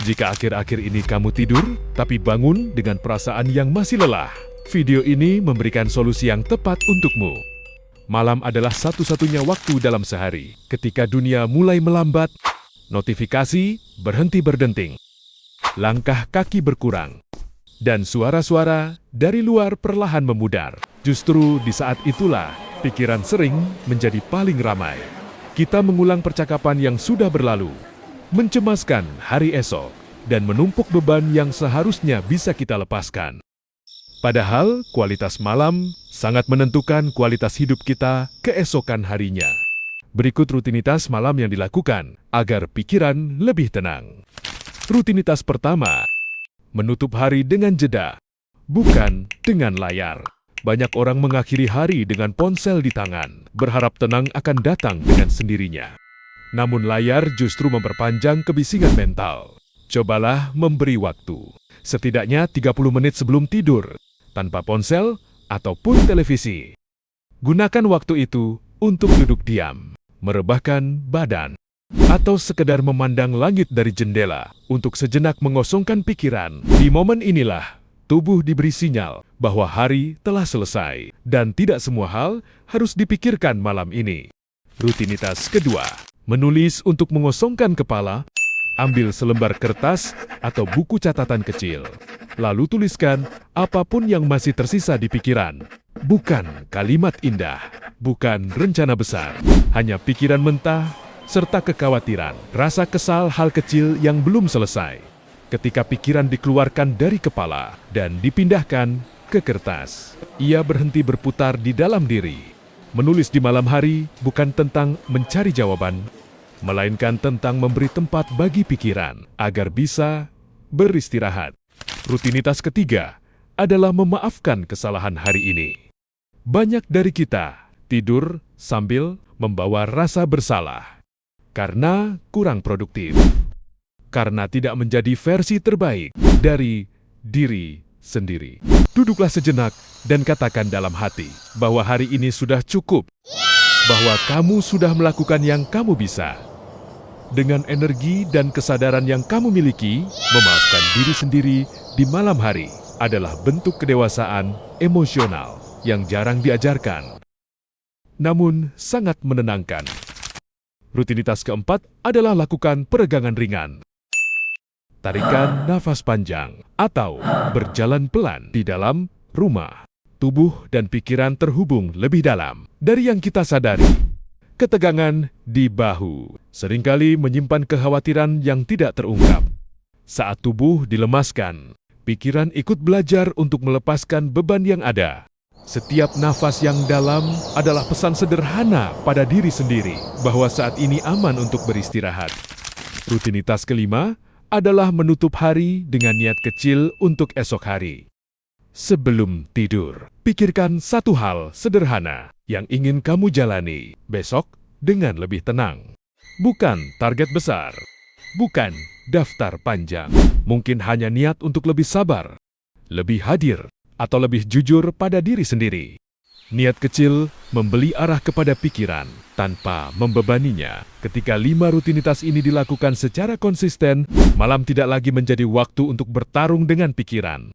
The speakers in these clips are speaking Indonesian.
Jika akhir-akhir ini kamu tidur, tapi bangun dengan perasaan yang masih lelah, video ini memberikan solusi yang tepat untukmu. Malam adalah satu-satunya waktu dalam sehari, ketika dunia mulai melambat, notifikasi berhenti berdenting, langkah kaki berkurang, dan suara-suara dari luar perlahan memudar. Justru di saat itulah, pikiran sering menjadi paling ramai. Kita mengulang percakapan yang sudah berlalu, mencemaskan hari esok, dan menumpuk beban yang seharusnya bisa kita lepaskan. Padahal, kualitas malam sangat menentukan kualitas hidup kita keesokan harinya. Berikut rutinitas malam yang dilakukan agar pikiran lebih tenang. Rutinitas pertama, menutup hari dengan jeda, bukan dengan layar. Banyak orang mengakhiri hari dengan ponsel di tangan, berharap tenang akan datang dengan sendirinya. Namun layar justru memperpanjang kebisingan mental. Cobalah memberi waktu, setidaknya 30 menit sebelum tidur, tanpa ponsel ataupun televisi. Gunakan waktu itu untuk duduk diam, merebahkan badan, atau sekedar memandang langit dari jendela untuk sejenak mengosongkan pikiran. Di momen inilah, tubuh diberi sinyal bahwa hari telah selesai dan tidak semua hal harus dipikirkan malam ini. Rutinitas kedua, menulis untuk mengosongkan kepala. Ambil selembar kertas atau buku catatan kecil, lalu tuliskan apapun yang masih tersisa di pikiran. Bukan kalimat indah, bukan rencana besar, hanya pikiran mentah serta kekhawatiran, rasa kesal hal kecil yang belum selesai. Ketika pikiran dikeluarkan dari kepala dan dipindahkan ke kertas, ia berhenti berputar di dalam diri. Menulis di malam hari bukan tentang mencari jawaban, melainkan tentang memberi tempat bagi pikiran agar bisa beristirahat. Rutinitas ketiga adalah memaafkan kesalahan hari ini. Banyak dari kita tidur sambil membawa rasa bersalah karena kurang produktif, karena tidak menjadi versi terbaik dari diri sendiri. Duduklah sejenak dan katakan dalam hati bahwa hari ini sudah cukup, bahwa kamu sudah melakukan yang kamu bisa. Dengan energi dan kesadaran yang kamu miliki, memaafkan diri sendiri di malam hari adalah bentuk kedewasaan emosional yang jarang diajarkan, namun sangat menenangkan. Rutinitas keempat adalah lakukan peregangan ringan. Tarikan nafas panjang atau berjalan pelan di dalam rumah. Tubuh dan pikiran terhubung lebih dalam dari yang kita sadari. Ketegangan di bahu seringkali menyimpan kekhawatiran yang tidak terungkap. Saat tubuh dilemaskan, pikiran ikut belajar untuk melepaskan beban yang ada. Setiap nafas yang dalam adalah pesan sederhana pada diri sendiri bahwa saat ini aman untuk beristirahat. Rutinitas kelima adalah menutup hari dengan niat kecil untuk esok hari. Sebelum tidur, pikirkan satu hal sederhana yang ingin kamu jalani besok dengan lebih tenang. Bukan target besar, bukan daftar panjang. Mungkin hanya niat untuk lebih sabar, lebih hadir, atau lebih jujur pada diri sendiri. Niat kecil membeli arah kepada pikiran tanpa membebaninya. Ketika 5 rutinitas ini dilakukan secara konsisten, malam tidak lagi menjadi waktu untuk bertarung dengan pikiran,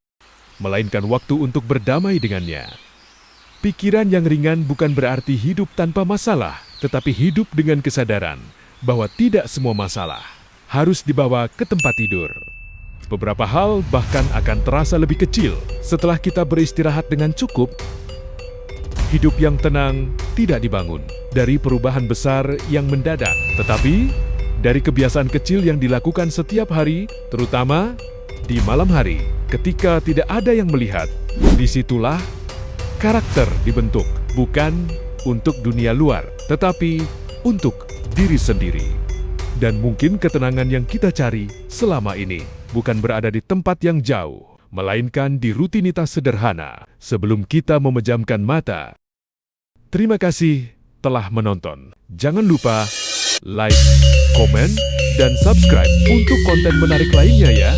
melainkan waktu untuk berdamai dengannya. Pikiran yang ringan bukan berarti hidup tanpa masalah, tetapi hidup dengan kesadaran bahwa tidak semua masalah harus dibawa ke tempat tidur. Beberapa hal bahkan akan terasa lebih kecil setelah kita beristirahat dengan cukup. Hidup yang tenang tidak dibangun dari perubahan besar yang mendadak, tetapi dari kebiasaan kecil yang dilakukan setiap hari, terutama di malam hari. Ketika tidak ada yang melihat, disitulah karakter dibentuk, bukan untuk dunia luar, tetapi untuk diri sendiri. Dan mungkin ketenangan yang kita cari selama ini bukan berada di tempat yang jauh, melainkan di rutinitas sederhana sebelum kita memejamkan mata. Terima kasih telah menonton. Jangan lupa like, komen, dan subscribe untuk konten menarik lainnya ya.